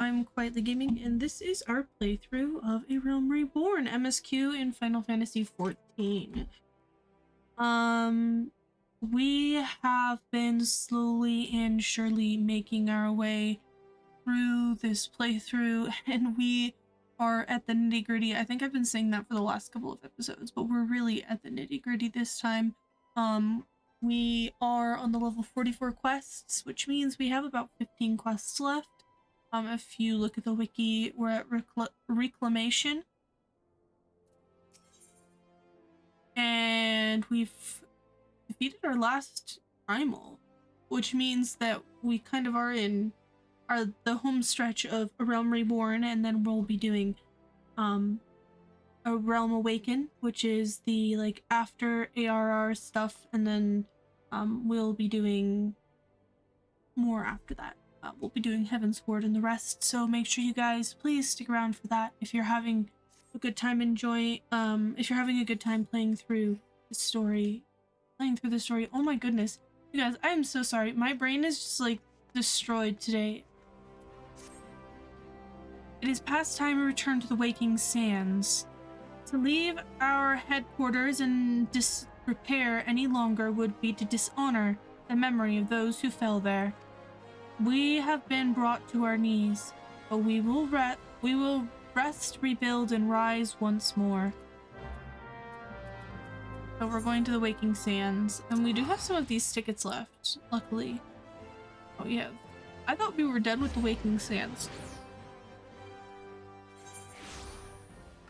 I'm Quietly Gaming, and this is our playthrough of A Realm Reborn, MSQ in Final Fantasy XIV. We have been slowly and surely making our way through this playthrough, and we are at the nitty-gritty. I think I've been saying that for the last couple of episodes, but we're really at the nitty-gritty this time. We are on the level 44 quests, which means we have about 15 quests left. If you look at the wiki, we're at Reclamation. And we've defeated our last primal, which means that we kind of are in the home stretch of A Realm Reborn, and then we'll be doing A Realm Awaken, which is the after ARR stuff, and then we'll be doing more after that. We'll be doing Heaven's Ward and the rest, so make sure you guys please stick around for that if you're having a good time if you're having a good time playing through the story. Oh my goodness. You guys, I am so sorry. My brain is just destroyed today. It is past time to return to the Waking Sands. To leave our headquarters and disrepair any longer would be to dishonor the memory of those who fell there. We have been brought to our knees, but we will rest, rebuild, and rise once more. So we're going to the Waking Sands, and we do have some of these tickets left, luckily. Oh yeah, I thought we were done with the Waking Sands.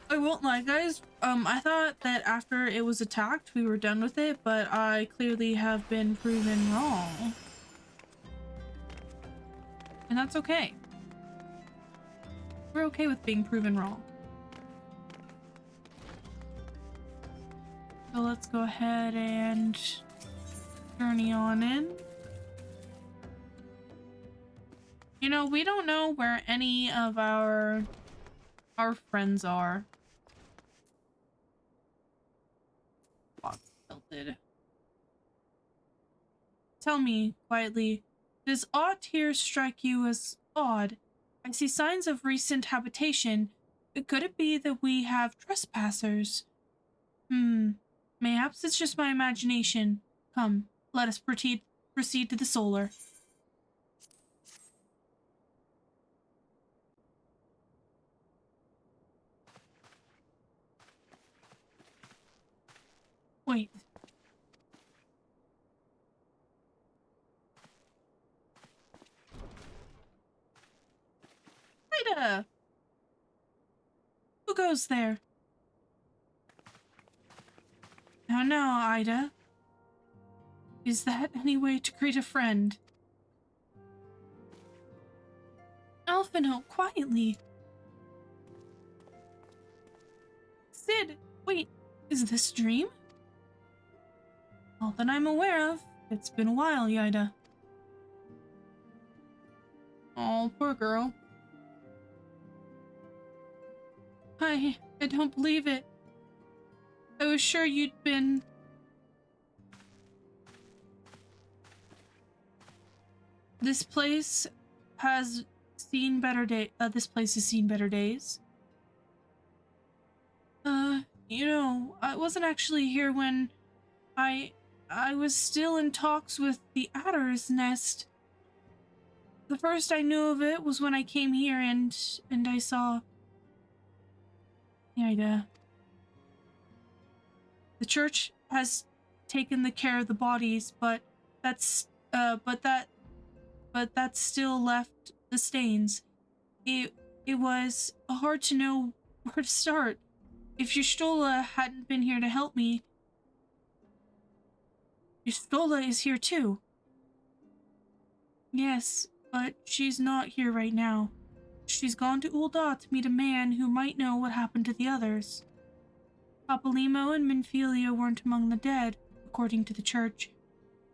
I won't lie, guys. I thought that after it was attacked, we were done with it, but I clearly have been proven wrong. And that's okay. We're okay with being proven wrong. So let's go ahead and journey on in. You know, we don't know where any of our friends are. Tell me, quietly, does aught here strike you as odd? I see signs of recent habitation. Could it be that we have trespassers? Mayhaps it's just my imagination. Come, let us proceed to the solar. Wait. Ida! Who goes there? Now, Ida. Is that any way to greet a friend? Alphino, quietly. Sid, wait, is this a dream? All that I'm aware of. It's been a while, Ida. Oh, poor girl. I don't believe it. I was sure you'd been... This place has seen better days. You know, I wasn't actually here when I was still in talks with the Adder's Nest. The first I knew of it was when I came here and I saw... Ida. The church has taken the care of the bodies, but that still left the stains. It was hard to know where to start. If Yustola hadn't been here to help me... Yustola is here too. Yes, but she's not here right now. She's gone to Ul'dah to meet a man who might know what happened to the others. Papalymo and Minfilia weren't among the dead, according to the church.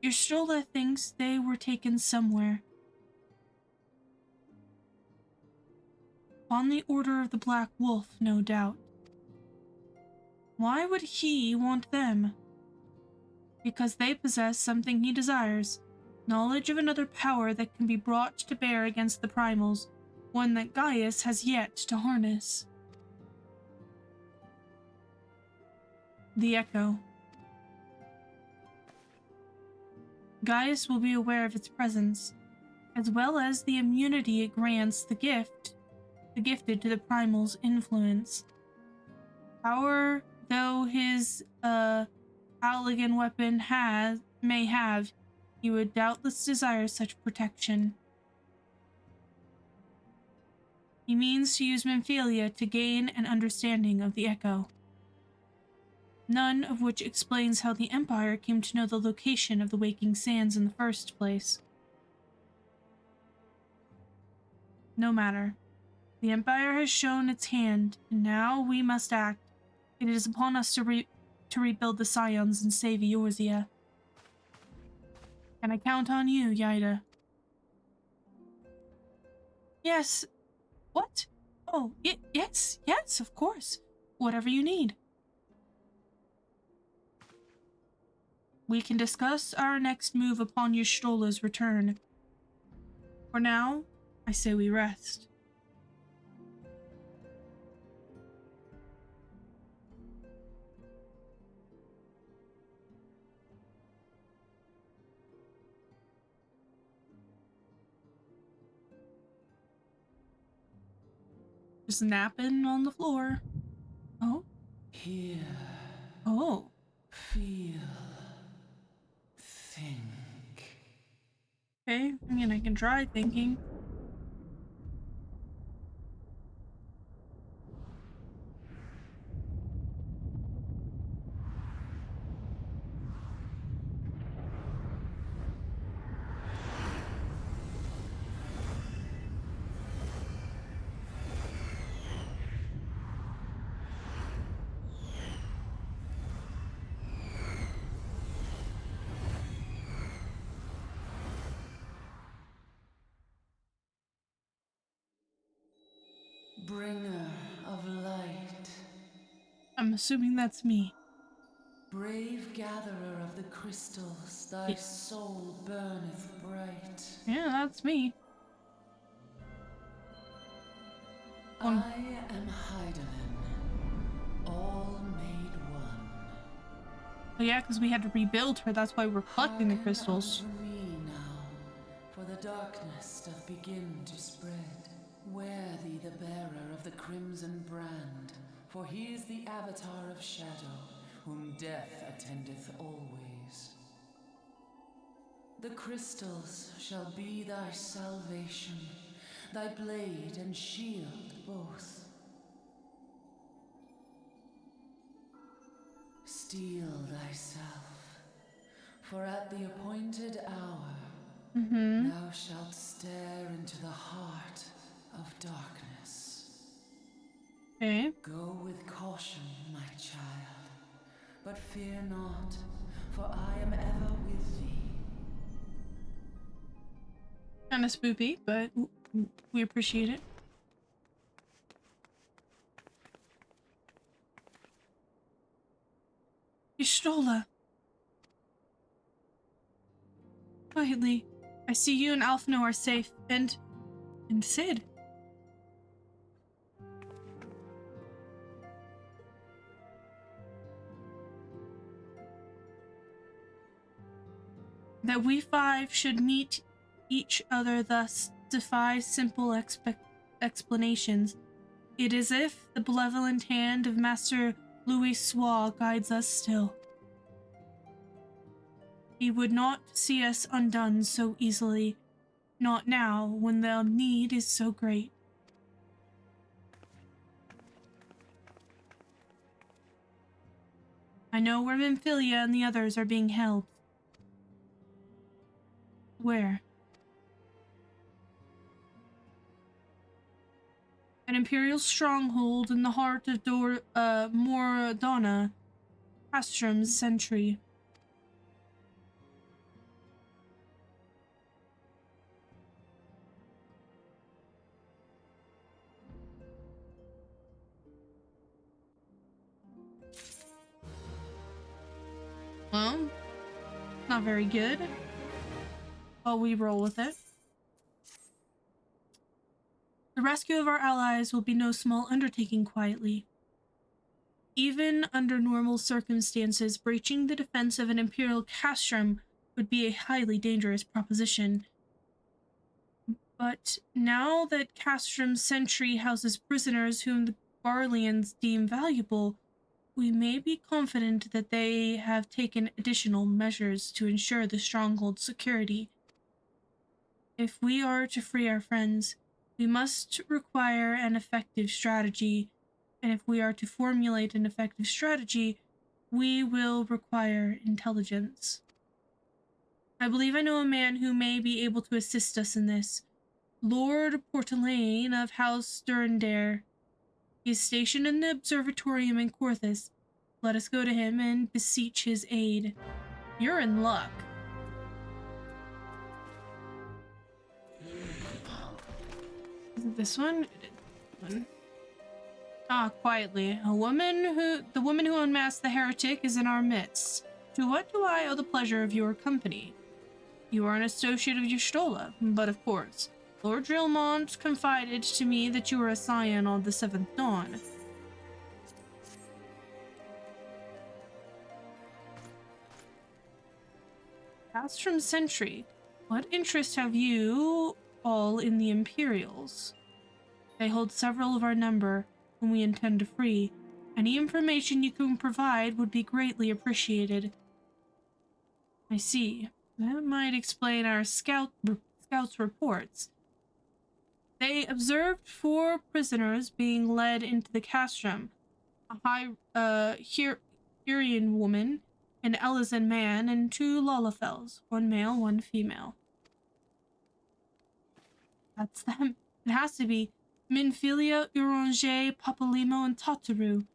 Yustola thinks they were taken somewhere. On the order of the Black Wolf, no doubt. Why would he want them? Because they possess something he desires. Knowledge of another power that can be brought to bear against the primals. one that Gaius has yet to harness. The Echo. Gaius will be aware of its presence, as well as the immunity it grants the gifted to the Primal's influence. Power though his Halligan weapon may have, he would doubtless desire such protection. He means to use Memphilia to gain an understanding of the Echo. None of which explains how the Empire came to know the location of the Waking Sands in the first place. No matter. The Empire has shown its hand, and now we must act. It is upon us to rebuild the Scions and save Eorzea. Can I count on you, Yaida? Yes. What? Oh, yes, of course. Whatever you need. We can discuss our next move upon Yshtola's return. For now, I say we rest. Just napping on the floor. Oh? Hear. Oh. Feel. Think. Okay, I mean, I can try thinking. Bringer of light. I'm assuming that's me. Brave gatherer of the crystals, thy soul burneth bright. Yeah, that's me. I am Hydaelyn, all made one. Oh yeah, because we had to rebuild her, that's why we're collecting the crystals. Hearken unto me now, for the darkness doth begin to spread. Wear thee the bearer of the crimson brand, for he is the avatar of shadow, whom death attendeth always. The crystals shall be thy salvation, thy blade and shield both. Steel thyself, for at the appointed hour thou shalt stare into the heart of darkness. Okay. Go with caution, my child, but fear not, for I am ever with thee. Kind of spoopy, but we appreciate it. Y'shtola. Quietly, I see you and Alphino are safe, and Sid. That we five should meet each other thus defies simple explanations. It is as if the benevolent hand of Master Louis Swa guides us still. He would not see us undone so easily, not now when the need is so great. I know where Memphilia and the others are being held. Where? An Imperial stronghold in the heart of Moradonna, Castrum's Sentry. Well, not very good. But we roll with it. The rescue of our allies will be no small undertaking quietly. Even under normal circumstances, breaching the defense of an imperial castrum would be a highly dangerous proposition. But now that Castrum's sentry houses prisoners whom the Garleans deem valuable, we may be confident that they have taken additional measures to ensure the stronghold's security. If we are to free our friends, we must require an effective strategy, and if we are to formulate an effective strategy, we will require intelligence. I believe I know a man who may be able to assist us in this. Lord Portelaine of House Durandare. He is stationed in the observatorium in Corthus. Let us go to him and beseech his aid. You're in luck. Is it this one? Ah, quietly. The woman who unmasked the heretic is in our midst. To what do I owe the pleasure of your company? You are an associate of Y'shtola, but of course, Lord Drillmont confided to me that you were a scion of the Seventh Dawn. Castrum Sentry, what interest have you all in the Imperials? They hold several of our number, whom we intend to free. Any information you can provide would be greatly appreciated. I see. That might explain our scouts' reports. They observed 4 prisoners being led into the castrum, a high Hurian woman, an Elizan man, and 2 Lalafels, 1 male, 1 female. That's them. It has to be Minfilia, Uranger, Papalimo, and Tataru.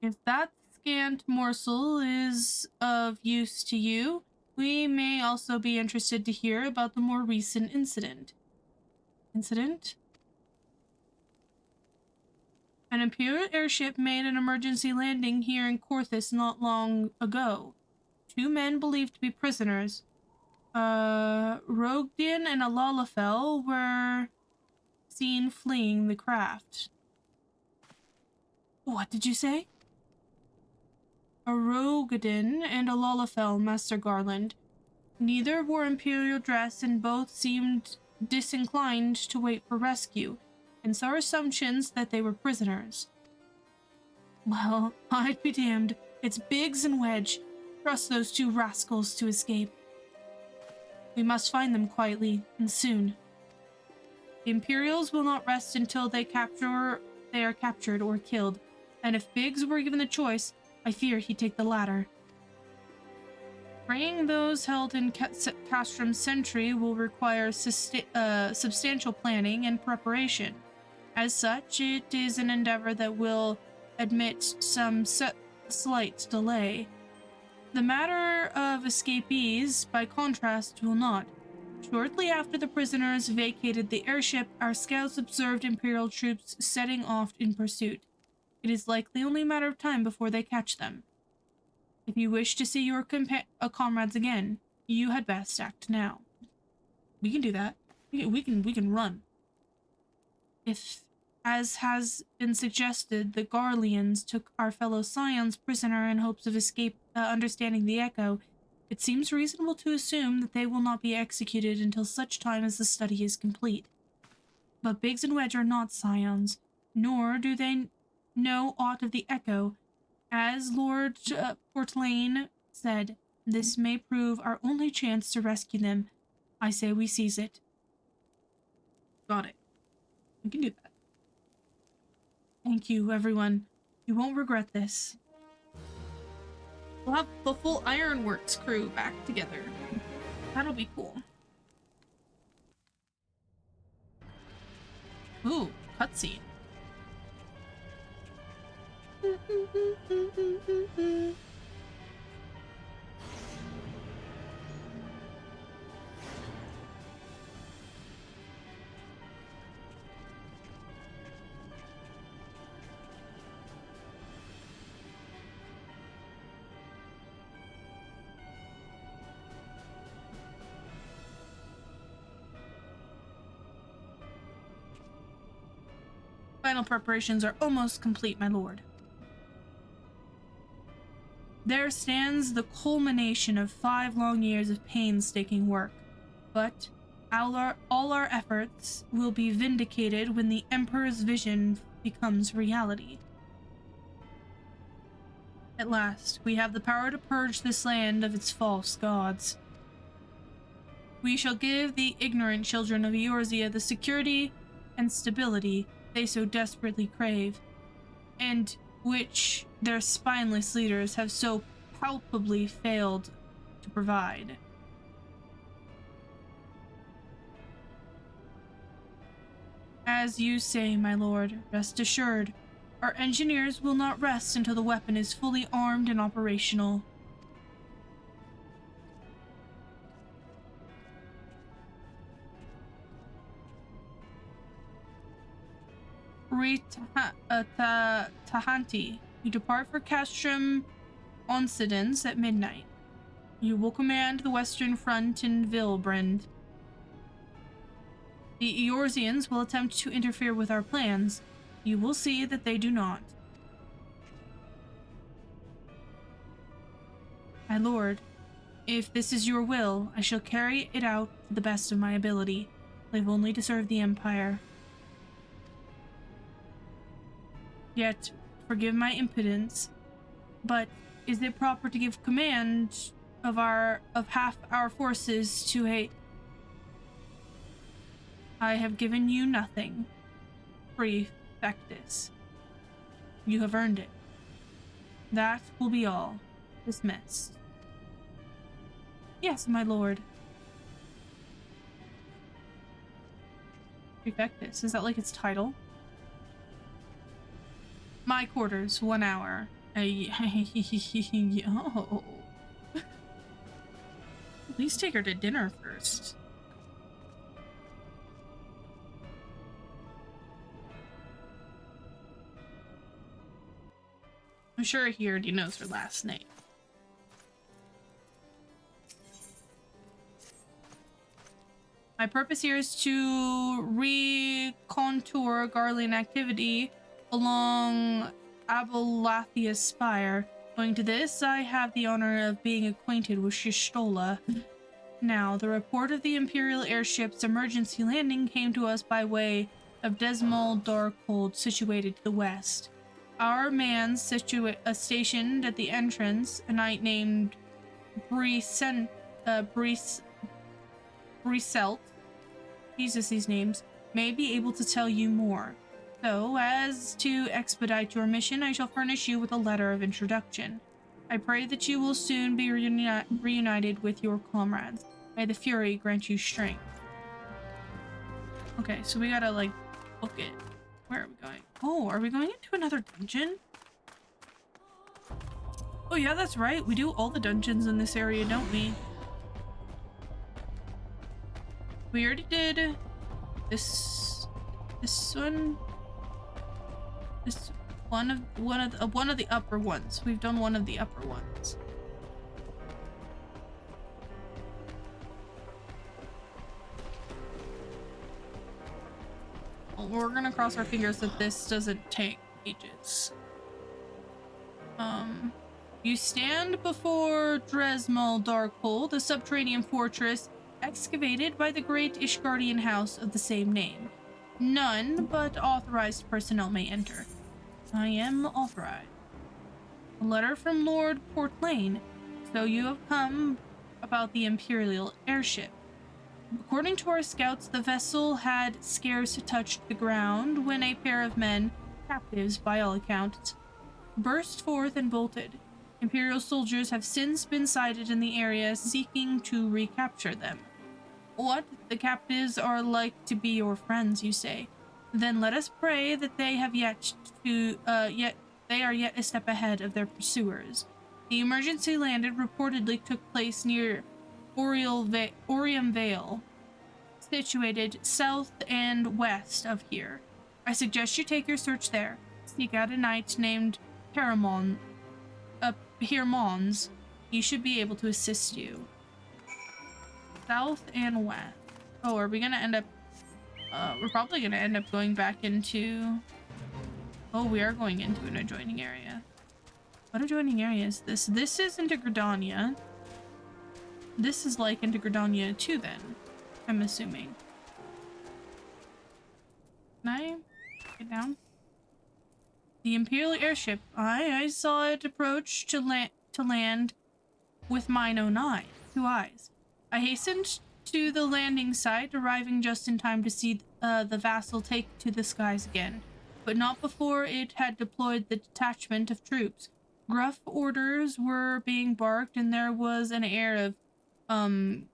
If that scant morsel is of use to you, we may also be interested to hear about the more recent incident. Incident? An Imperial airship made an emergency landing here in Corthus not long ago. 2 men believed to be prisoners, Rogdian and a Lalafel, were seen fleeing the craft. What did you say? A Rogadin and a Lalafel, Master Garland. Neither wore Imperial dress and both seemed disinclined to wait for rescue, hence our assumptions that they were prisoners. Well, I'd be damned. It's Biggs and Wedge. Trust those 2 rascals to escape. We must find them quietly, and soon. The Imperials will not rest until they are captured or killed, and if Biggs were given the choice, I fear he'd take the latter. Freeing those held in Castrum Sentry will require substantial planning and preparation. As such, it is an endeavor that will admit some slight delay. The matter of escapees, by contrast, will not. Shortly after the prisoners vacated the airship, our scouts observed Imperial troops setting off in pursuit. It is likely only a matter of time before they catch them. If you wish to see your comrades again, you had best act now. We can do that. We can run. If, as has been suggested, the Garleans took our fellow scions prisoner in hopes of understanding the echo, it seems reasonable to assume that they will not be executed until such time as the study is complete. But Biggs and Wedge are not scions, nor do they know aught of the echo. As Lord Portelaine said, this may prove our only chance to rescue them. I say we seize it. Got it. We can do that. Thank you, everyone. You won't regret this. We'll have the full Ironworks crew back together. That'll be cool. Ooh, cutscene. Final preparations are almost complete, my lord. There stands the culmination of 5 long years of painstaking work, but all our efforts will be vindicated when the Emperor's vision becomes reality. At last, we have the power to purge this land of its false gods. We shall give the ignorant children of Eorzea the security and stability they so desperately crave, and which their spineless leaders have so palpably failed to provide. As you say, my lord, rest assured, our engineers will not rest until the weapon is fully armed and operational. Tahanti, you depart for Castrum Oncidence at midnight. You will command the Western Front in Vilbrand. The Eorzeans will attempt to interfere with our plans. You will see that they do not. My lord, if this is your will, I shall carry it out to the best of my ability. Live only to serve the Empire. Yet, forgive my impudence, but is it proper to give command of half our forces to a... I have given you nothing. Prefectus. You have earned it. That will be all. Dismissed. Yes, my lord. Prefectus, is that like its title? My quarters, 1 hour. Oh. Please take her to dinner first. I'm sure he already knows her last name. My purpose here is to recontour Garlean activity along Abelathia's spire. Owing to this, I have the honor of being acquainted with Shistola. Now, the report of the Imperial airship's emergency landing came to us by way of Desmol Darkhold, situated to the west. Our man stationed at the entrance, a knight named Briselt, Jesus, these names, may be able to tell you more. So, as to expedite your mission, I shall furnish you with a letter of introduction. I pray that you will soon be reunited with your comrades. May the Fury grant you strength. Okay, so we gotta, like, book it. Where are we going? Oh, are we going into another dungeon? Oh yeah, that's right. We do all the dungeons in this area, don't we? We already did this one. This one of the upper ones. We've done one of the upper ones. Well, we're gonna cross our fingers that this doesn't take ages. You stand before Dresmal Darkhold, a subterranean fortress excavated by the great Ishgardian house of the same name. None but authorized personnel may enter. I am authorized. A letter from Lord Portlane. So you have come about the Imperial airship. According to our scouts, the vessel had scarce touched the ground when a pair of men, captives by all accounts, burst forth and bolted. Imperial soldiers have since been sighted in the area seeking to recapture them. What? The captives are like to be your friends, you say? Then let us pray that they have they are yet a step ahead of their pursuers. The emergency landing reportedly took place near Orium Vale, situated south and west of here. I suggest you take your search there. Sneak out a knight named Hermons. He should be able to assist you. South and west. Oh, are we gonna end up... we're probably gonna end up going back into Oh, we are going into an adjoining area. What adjoining area is this? This is into Gridania. This is like into Gridania too then, I'm assuming. Can I get down? The Imperial airship. I saw it approach to land with mine own eye. 2 eyes. I hastened to the landing site, arriving just in time to see the vassal take to the skies again, but not before it had deployed the detachment of troops. Gruff orders were being barked, and there was an air of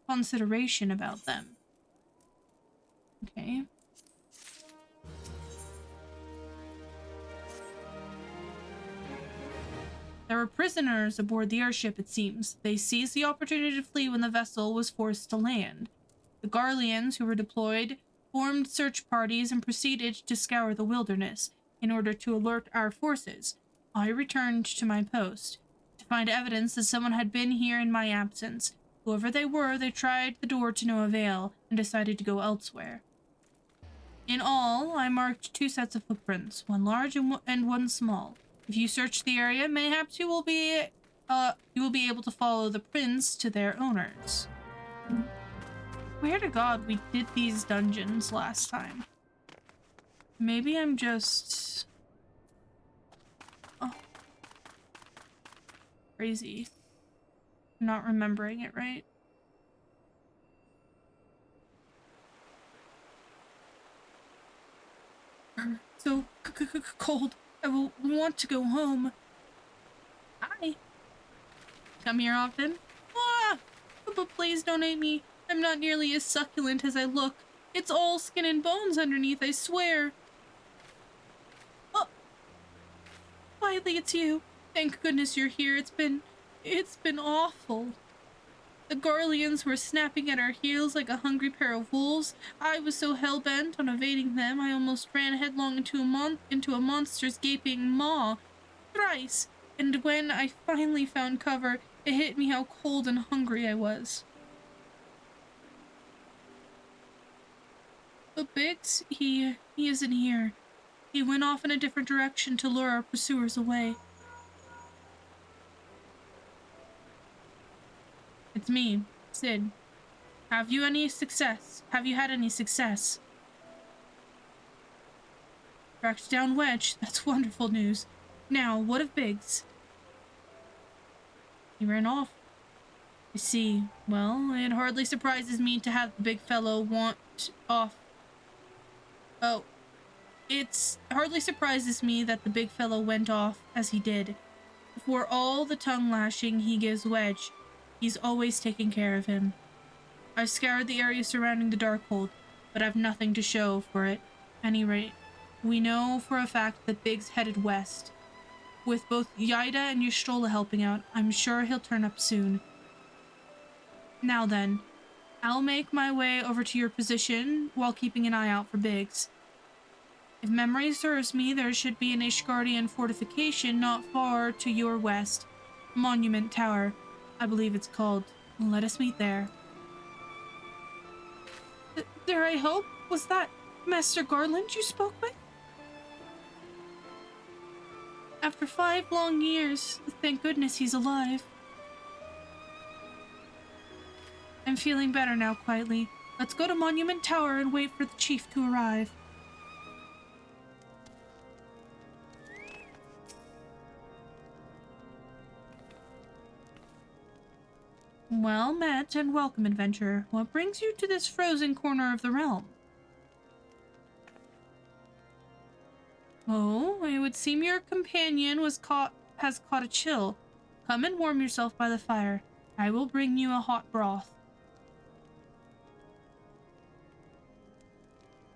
consideration about them. Okay. There were prisoners aboard the airship, it seems. They seized the opportunity to flee when the vessel was forced to land. The Garleans, who were deployed, formed search parties and proceeded to scour the wilderness in order to alert our forces. I returned to my post to find evidence that someone had been here in my absence. Whoever they were, they tried the door to no avail and decided to go elsewhere. In all, I marked 2 sets of footprints, one large and one small. If you search the area, mayhaps you will be able to follow the prints to their owners. Swear to God, we did these dungeons last time. Maybe I'm just... Oh. Crazy. Not remembering it right. So cold. I will want to go home. Hi. Come here often? Ah! But please don't hate me. I'm not nearly as succulent as I look. It's all skin and bones underneath, I swear. Oh! Finally, it's you. Thank goodness you're here. It's been awful. The Garleans were snapping at our heels like a hungry pair of wolves. I was so hell-bent on evading them, I almost ran headlong into a monster's gaping maw. Thrice. And when I finally found cover, it hit me how cold and hungry I was. But Biggs, he isn't here. He went off in a different direction to lure our pursuers away. It's me, Sid. Have you had any success? Tracked down Wedge. That's wonderful news. Now, what of Biggs? He ran off. I see. Well, it hardly surprises me to have the big fellow want off. Oh. It hardly surprises me that the big fellow went off as he did. For all the tongue lashing he gives Wedge, he's always taking care of him. I've scoured the area surrounding the Darkhold, but I've nothing to show for it. Any rate, we know for a fact that Biggs headed west. With both Yaida and Yastrola helping out, I'm sure he'll turn up soon. Now then, I'll make my way over to your position while keeping an eye out for Biggs. If memory serves me, there should be an Ishgardian fortification not far to your west. Monument Tower, I believe it's called. Let us meet there. There, I hope? Was that Master Garland you spoke with? After 5 long years, thank goodness he's alive. I'm feeling better now, quietly. Let's go to Monument Tower and wait for the chief to arrive. Well met and welcome, adventurer. What brings you to this frozen corner of the realm? Oh, it would seem your companion has caught a chill. Come and warm yourself by the fire. I will bring you a hot broth.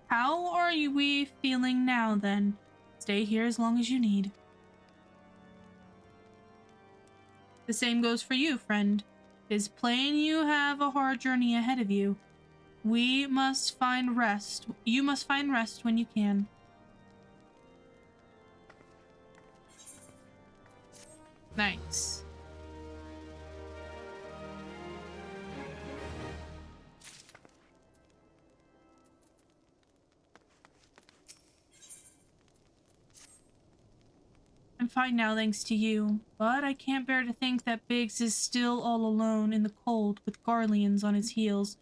How are we feeling now, then? Stay here as long as you need. The same goes for you, friend. It is plain you have a hard journey ahead of you. You must find rest when you can. Nice. I'm fine now, thanks to you, but I can't bear to think that Biggs is still all alone in the cold with Garleans on his heels.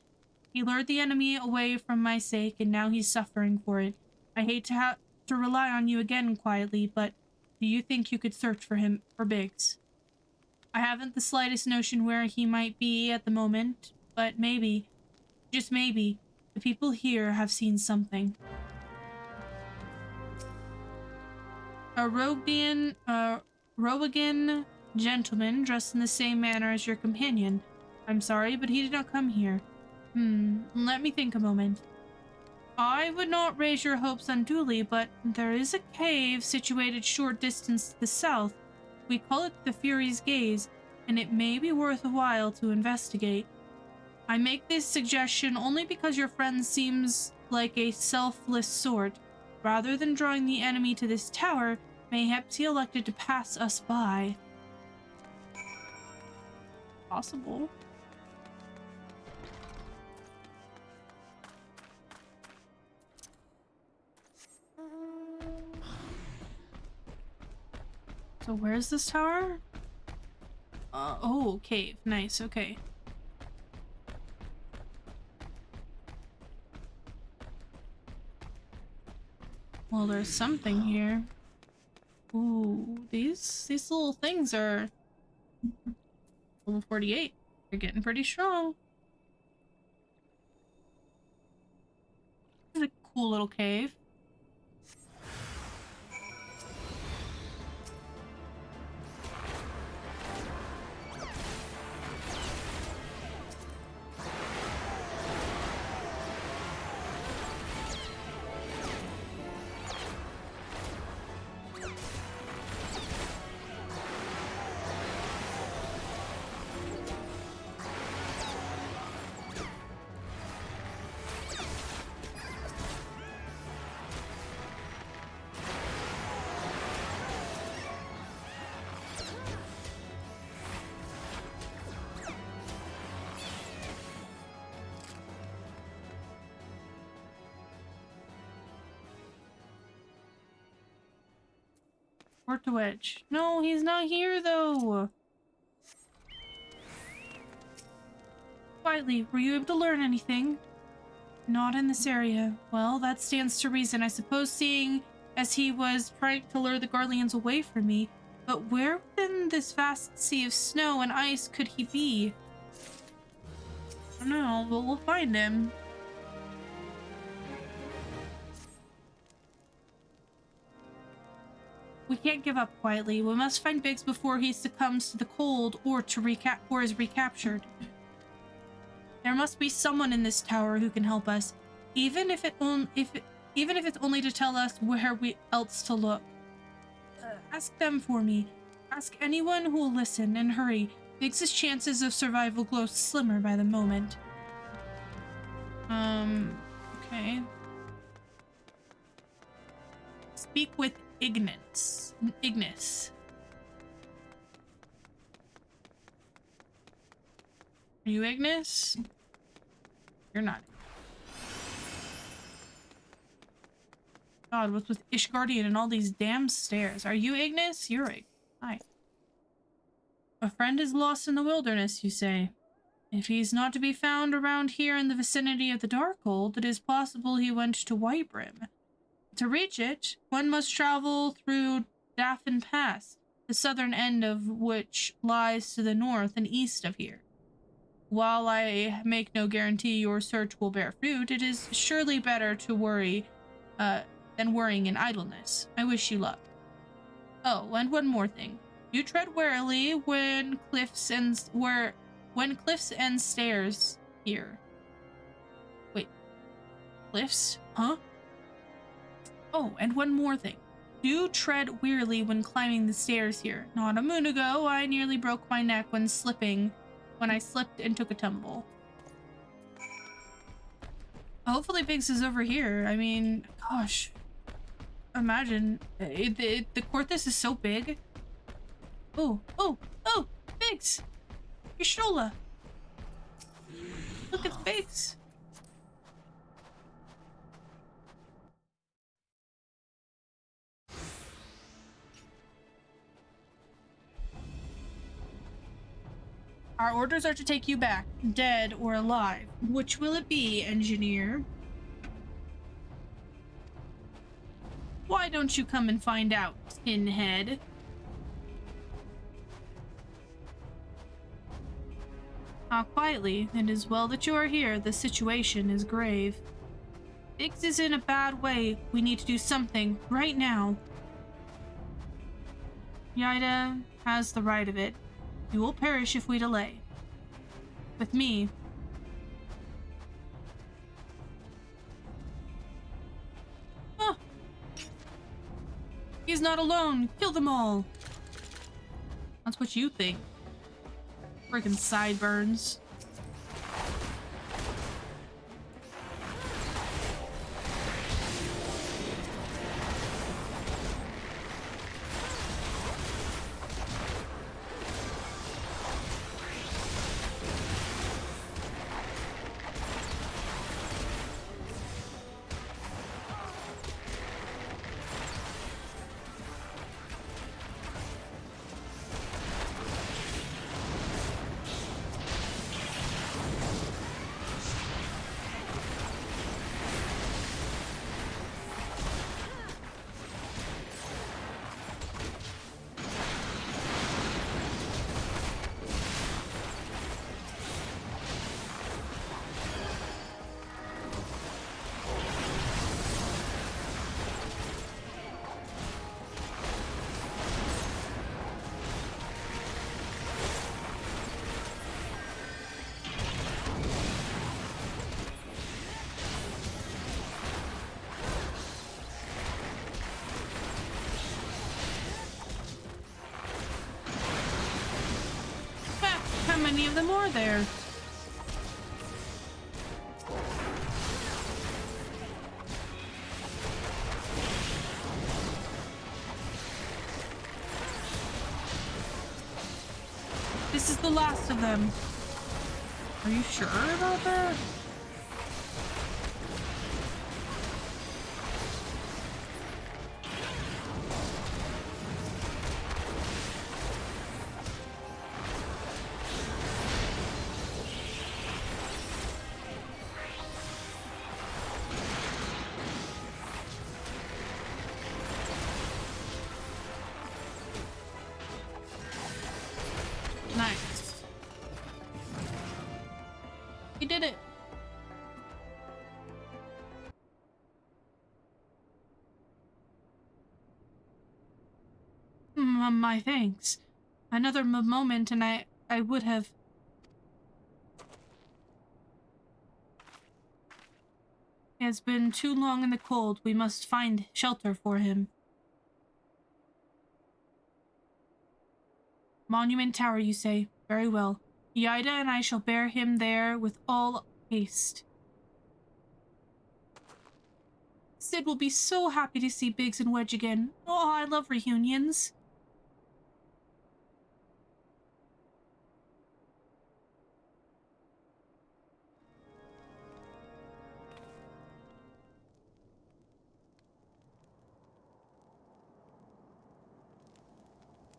He lured the enemy away from my sake, and now he's suffering for it. I hate to have to rely on you again quietly, but do you think you could search for him, for Biggs? I haven't the slightest notion where he might be at the moment, but maybe, just maybe, the people here have seen something. A Rowigan gentleman dressed in the same manner as your companion. I'm sorry, but he did not come here. Let me think a moment. I would not raise your hopes unduly, but there is a cave situated short distance to the south. We call it the Fury's Gaze, and it may be worth a while to investigate. I make this suggestion only because your friend seems like a selfless sort. Rather than drawing the enemy to this tower, mayhaps he elected to pass us by. Possible. So where's this tower? Oh, cave. Nice, okay. Well, there's something here. Ooh, these little things are level 48. You're getting pretty strong. This is a cool little cave. Port to Edge. No, he's not here though. Quietly, were you able to learn anything? Not in this area. Well, that stands to reason, I suppose, seeing as he was trying to lure the Garleans away from me. But where within this vast sea of snow and ice could he be? I don't know, but we'll find him. We can't give up quietly. We must find Biggs before he succumbs to the cold or is recaptured. There must be someone in this tower who can help us, even if it's only to tell us where else to look. Ask them for me. Ask anyone who will listen, and hurry. Biggs' chances of survival grow slimmer by the moment. Okay. Speak with Ignis. Are you Ignis? You're not. God, what's with Ishgardian and all these damn stairs? Are you Ignis? You're Ignis. Hi. A friend is lost in the wilderness, you say? If he's not to be found around here in the vicinity of the Darkhold, it is possible he went to Whitebrim. To reach it, one must travel through Daffin Pass, the southern end of which lies to the north and east of here. While I make no guarantee your search will bear fruit, it is surely better to worry than worrying in idleness. I wish you luck. Oh, and one more thing. You tread warily when cliffs end stairs here. Wait. Cliffs? Huh? Oh, and one more thing. Do tread wearily when climbing the stairs here. Not a moon ago, I nearly broke my neck when I slipped and took a tumble. Hopefully Biggs is over here. I mean, gosh. Imagine. The Corthus is so big. Oh, Biggs! Yashola! Look at Biggs! Our orders are to take you back, dead or alive. Which will it be, engineer? Why don't you come and find out, Tinhead? Quietly. It is well that you are here. The situation is grave. Biggs is in a bad way. We need to do something right now. Yaida has the right of it. You will perish if we delay. With me. Huh. He's not alone. Kill them all. That's what you think. Freaking sideburns. How many of them are there? This is the last of them. Are you sure about that? Nice. You did it. My thanks. Another moment and I would have... He has been too long in the cold. We must find shelter for him. Monument Tower, you say? Very well. Yaida and I shall bear him there with all haste. Sid will be so happy to see Biggs and Wedge again. Oh, I love reunions.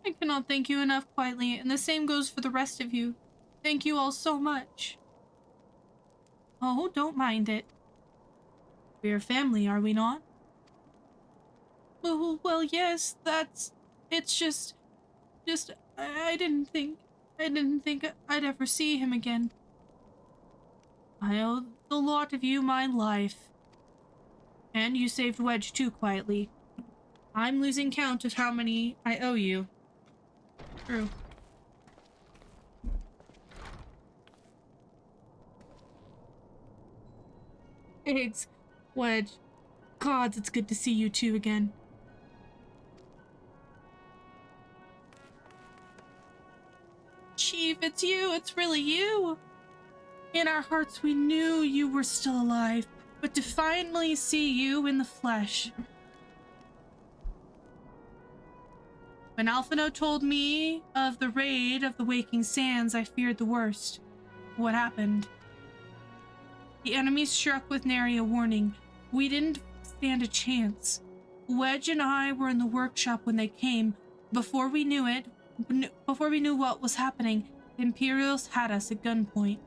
I cannot thank you enough, Quietly, and the same goes for the rest of you. Thank you all so much. Oh, don't mind it. We're family, are we not? Oh, well, yes, it's just, I didn't think I'd ever see him again. I owe the lot of you my life. And you saved Wedge too, Quietly. I'm losing count of how many I owe you. True. Biggs, Wedge, gods, it's good to see you two again. Chief, it's you. It's really you. In our hearts, we knew you were still alive, but to finally see you in the flesh. When Alphino told me of the raid of the Waking Sands, I feared the worst. What happened? The enemies struck with nary a warning. We didn't stand a chance. Wedge and I were in the workshop when they came. Before we knew what was happening, The Imperials had us at gunpoint.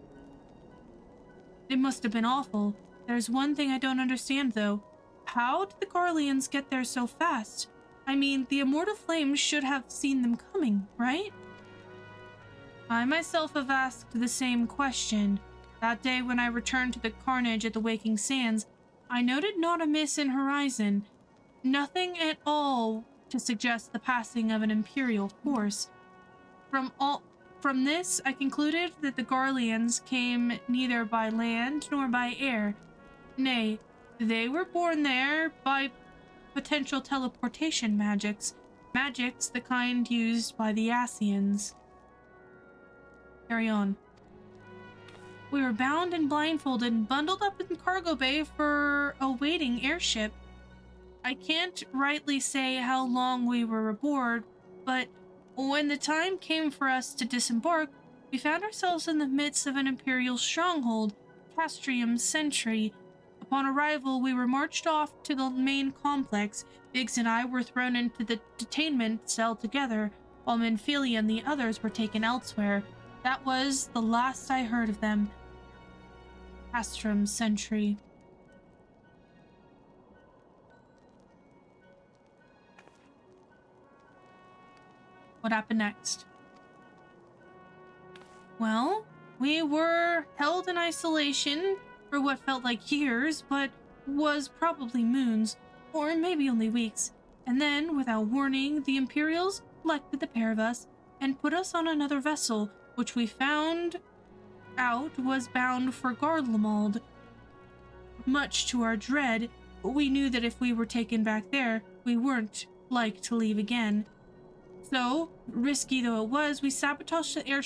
It must have been awful. There's one thing I don't understand, though. How did the Garleans get there so fast? I mean, the immortal flames should have seen them coming, right? I myself have asked the same question. That day when I returned to the carnage at the Waking Sands, I noted not a miss in horizon. Nothing at all to suggest the passing of an Imperial force. From this, I concluded that the Garleans came neither by land nor by air. Nay, they were born there by potential teleportation magics the kind used by the Asians. Carry on. We were bound and blindfolded and bundled up in cargo bay for a waiting airship. I can't rightly say how long we were aboard, but when the time came for us to disembark, we found ourselves in the midst of an Imperial stronghold, Castrium Sentry. Upon arrival, we were marched off to the main complex. Biggs and I were thrown into the detainment cell together, while Menphilia and the others were taken elsewhere. That was the last I heard of them. Castrium Sentry. What happened next? Well, we were held in isolation for what felt like years, but was probably moons, or maybe only weeks. And then, without warning, the Imperials collected the pair of us and put us on another vessel, which we found out was bound for Garlemald. Much to our dread, we knew that if we were taken back there, we weren't like to leave again. So, risky though it was, we sabotaged the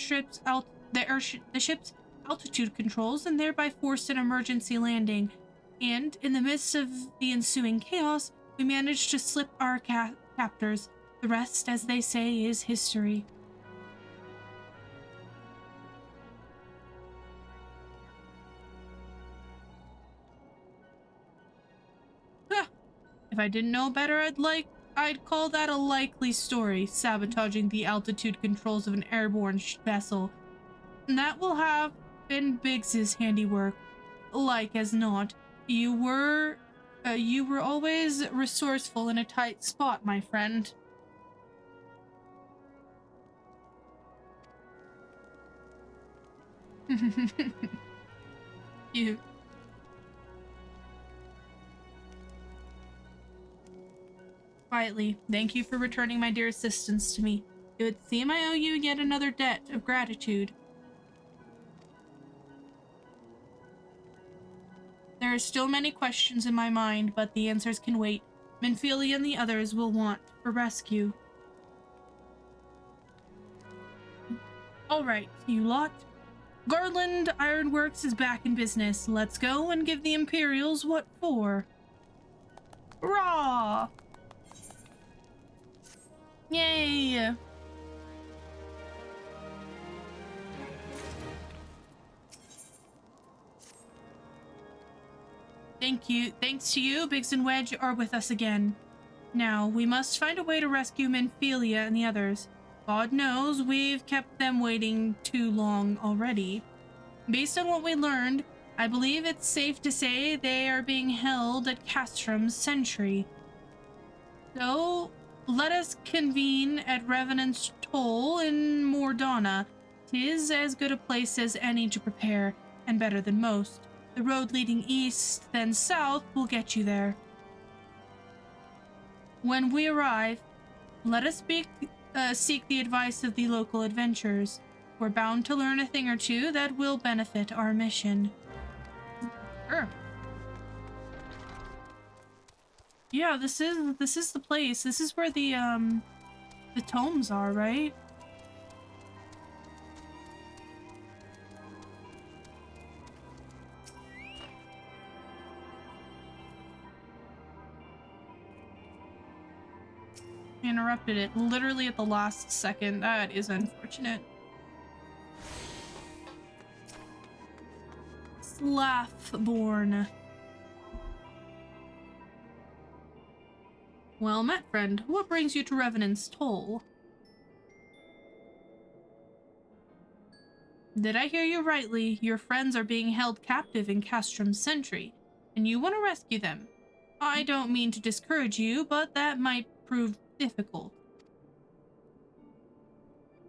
ship's altitude controls and thereby forced an emergency landing. And in the midst of the ensuing chaos, we managed to slip our captors. The rest, as they say, is history. If I didn't know better, I'd call that a likely story, sabotaging the altitude controls of an airborne vessel. And that will have been Biggs's handiwork. Like as not, you were always resourceful in a tight spot, my friend. You. Quietly, thank you for returning my dear assistance to me. It would seem I owe you yet another debt of gratitude. There are still many questions in my mind, but the answers can wait. Menphilia and the others will want for rescue. Alright, you lot. Garland Ironworks is back in business. Let's go and give the Imperials what for. Raw! Yay! Thanks to you, Biggs and Wedge are with us again. Now, we must find a way to rescue Menphilia and the others. God knows we've kept them waiting too long already. Based on what we learned, I believe it's safe to say they are being held at Castrium Sentry. So, let us convene at Revenant's Toll in Mordana. 'Tis as good a place as any to prepare, and better than most. The road leading east, then south, will get you there. When we arrive, let us seek the advice of the local adventurers. We're bound to learn a thing or two that will benefit our mission. Sure. Yeah, this is the place. This is where the tomes are, right? Interrupted it literally at the last second. That is unfortunate. Slathborn. Well met, friend. What brings you to Revenant's Toll? Did I hear you rightly? Your friends are being held captive in Castrom's Sentry, and you want to rescue them. I don't mean to discourage you, but that might prove difficult.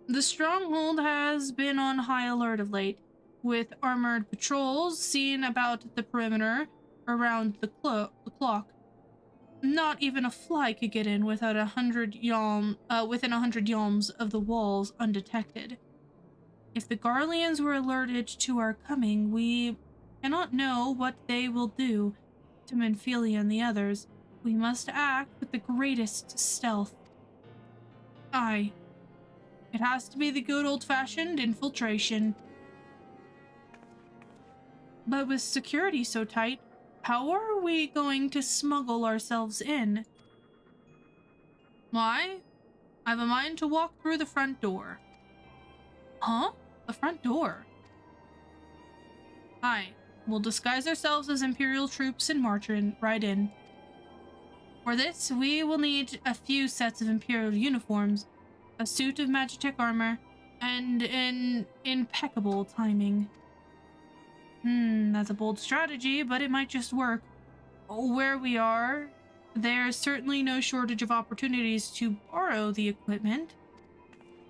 The stronghold has been on high alert of late, with armored patrols seen about the perimeter around the clock. Not even a fly could get in without within 100 yalms of the walls undetected. If the Garleans were alerted to our coming, we cannot know what they will do to Menphelia and the others. We must act with the greatest stealth. Aye, it has to be the good old-fashioned infiltration. But with security so tight, how are we going to smuggle ourselves in? Why? I've a mind to walk through the front door. Huh? The front door? Aye. We'll disguise ourselves as Imperial troops and march right in. For this, we will need a few sets of Imperial uniforms, a suit of Magitech armor, and an impeccable timing. That's a bold strategy, but it might just work. Where we are, there's certainly no shortage of opportunities to borrow the equipment.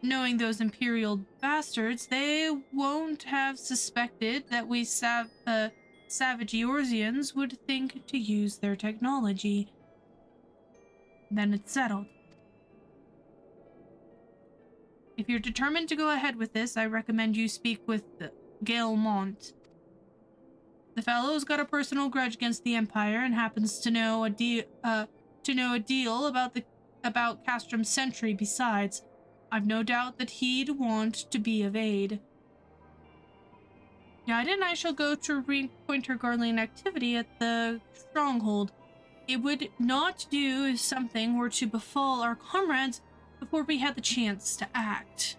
Knowing those Imperial bastards, they won't have suspected that we savage Eorzeans would think to use their technology. Then it's settled. If you're determined to go ahead with this, I recommend you speak with Gaelmont. The fellow's got a personal grudge against the Empire and happens to know a deal about Castrom's Sentry besides. I've no doubt that he'd want to be of aid. Yaida and I shall go to repointer Garlean activity at the stronghold. It would not do if something were to befall our comrades before we had the chance to act.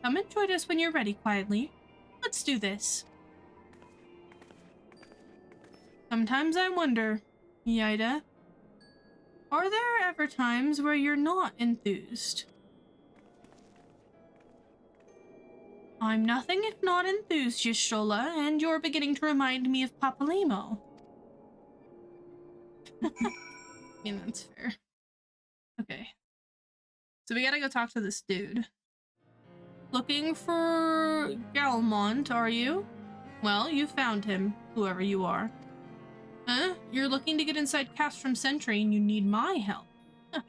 Come and join us when you're ready, quietly. Let's do this. Sometimes I wonder, Yaida, are there ever times where you're not enthused? I'm nothing if not enthused, Y'shtola, and you're beginning to remind me of Papalimo. I mean, that's fair. Okay. So we gotta go talk to this dude. Looking for Gaelmont, are you? Well, you found him, whoever you are. Huh? You're looking to get inside Castrom's Sentry and you need my help. Huh.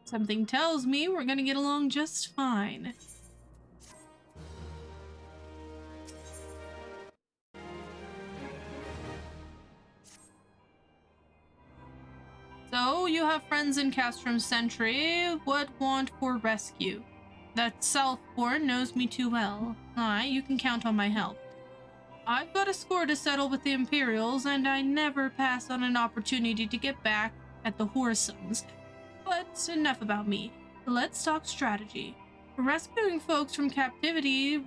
Something tells me we're gonna get along just fine. So, you have friends in Castrom's Sentry. What want for rescue? That Southborn knows me too well. Aye, you can count on my help. I've got a score to settle with the Imperials, and I never pass on an opportunity to get back at the Whoresomes. But enough about me. Let's talk strategy. Rescuing folks from captivity is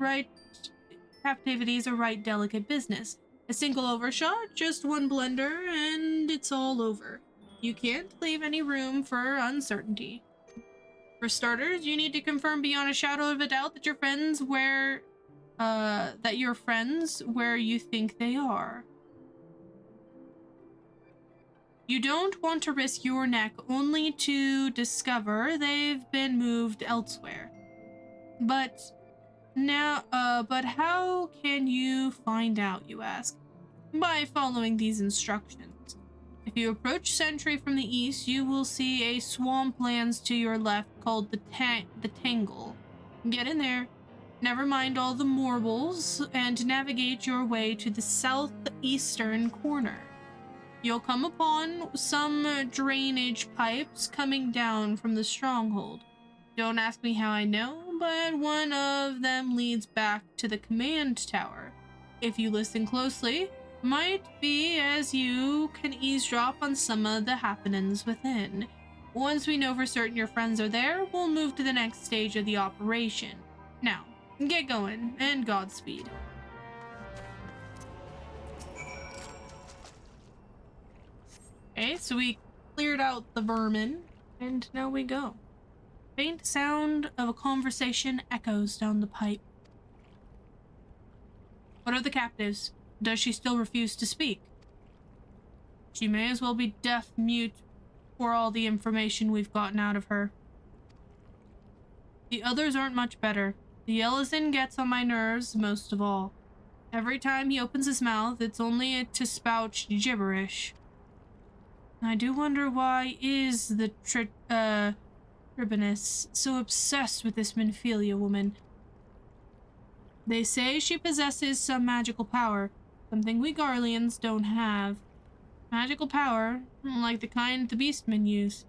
a right delicate business. A single overshot, just one blunder, and it's all over. You can't leave any room for uncertainty. For starters, you need to confirm beyond a shadow of a doubt that your friends where you think they are. You don't want to risk your neck only to discover they've been moved elsewhere. But how can you find out, you ask? By following these instructions. If you approach Sentry from the east, you will see a swamplands to your left called the Tangle. Get in there. Never mind all the morbles, and navigate your way to the southeastern corner. You'll come upon some drainage pipes coming down from the stronghold. Don't ask me how I know, but one of them leads back to the command tower. If you listen closely, might be as you can eavesdrop on some of the happenings within. Once we know for certain your friends are there, we'll move to the next stage of the operation. Now, get going, and Godspeed. Okay, so we cleared out the vermin, and now we go. Faint sound of a conversation echoes down the pipe. What of the captives? Does she still refuse to speak? She may as well be deaf-mute for all the information we've gotten out of her. The others aren't much better. The Ellison gets on my nerves most of all. Every time he opens his mouth, it's only to spout gibberish. I do wonder why is the Tribunus so obsessed with this Minfilia woman. They say she possesses some magical power, something we Garleans don't have. Magical power, like the kind the Beastmen use.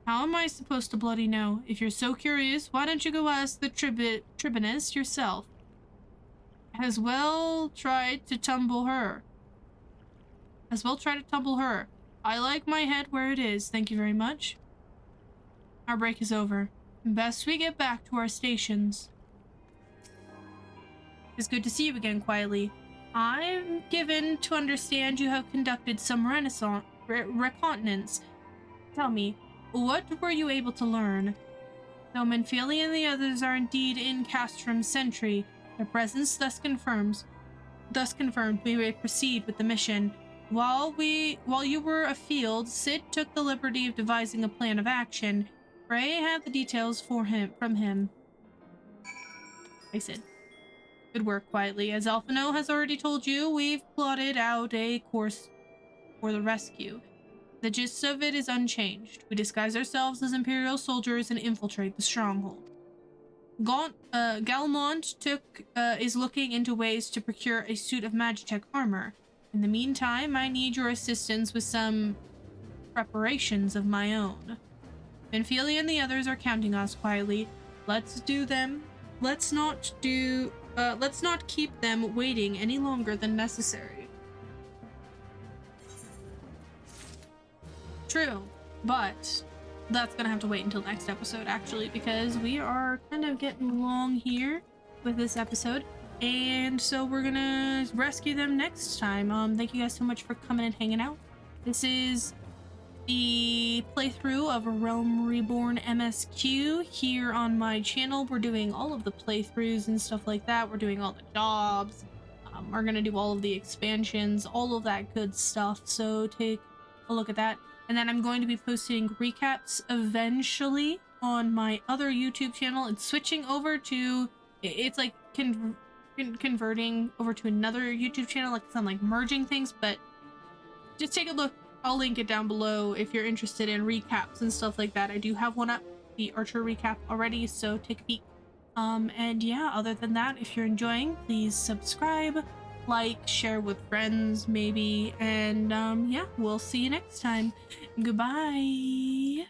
How am I supposed to bloody know? If you're so curious, why don't you go ask the Tribunus yourself? As well try to tumble her. I like my head where it is, thank you very much. Our break is over. Best we get back to our stations. It's good to see you again, quietly. I'm given to understand you have conducted some reconnaissance. Tell me, what were you able to learn? Though Minfilia and the others are indeed in Castrom's sentry, their presence thus confirmed, we may proceed with the mission. While you were afield, Sid took the liberty of devising a plan of action. Frey had the details from him. I said. Good work, quietly. As Alphino has already told you, we've plotted out a course for the rescue. The gist of it is unchanged. We disguise ourselves as Imperial soldiers and infiltrate the stronghold. Galmont is looking into ways to procure a suit of Magitech armor. In the meantime, I need your assistance with some preparations of my own. Minfilia and the others are counting us, quietly. Let's not keep them waiting any longer than necessary. True, but that's gonna have to wait until next episode, actually, because we are kind of getting long here with this episode, and so we're gonna rescue them next time. Thank you guys so much for coming and hanging out. This is the playthrough of A Realm Reborn MSQ here on my channel. We're doing all of the playthroughs and stuff like that. We're doing all the jobs. We're gonna do all of the expansions, all of that good stuff, so take a look at that. And then I'm going to be posting recaps eventually on my other YouTube channel. It's switching over to, it's like converting over to another YouTube channel, like it's on like merging things, but just take a look. I'll link it down below if you're interested in recaps and stuff like that. I do have one up, the Archer recap already, so take a peek. And yeah, other than that, if you're enjoying, please subscribe, like, share with friends maybe, and yeah, we'll see you next time. Goodbye.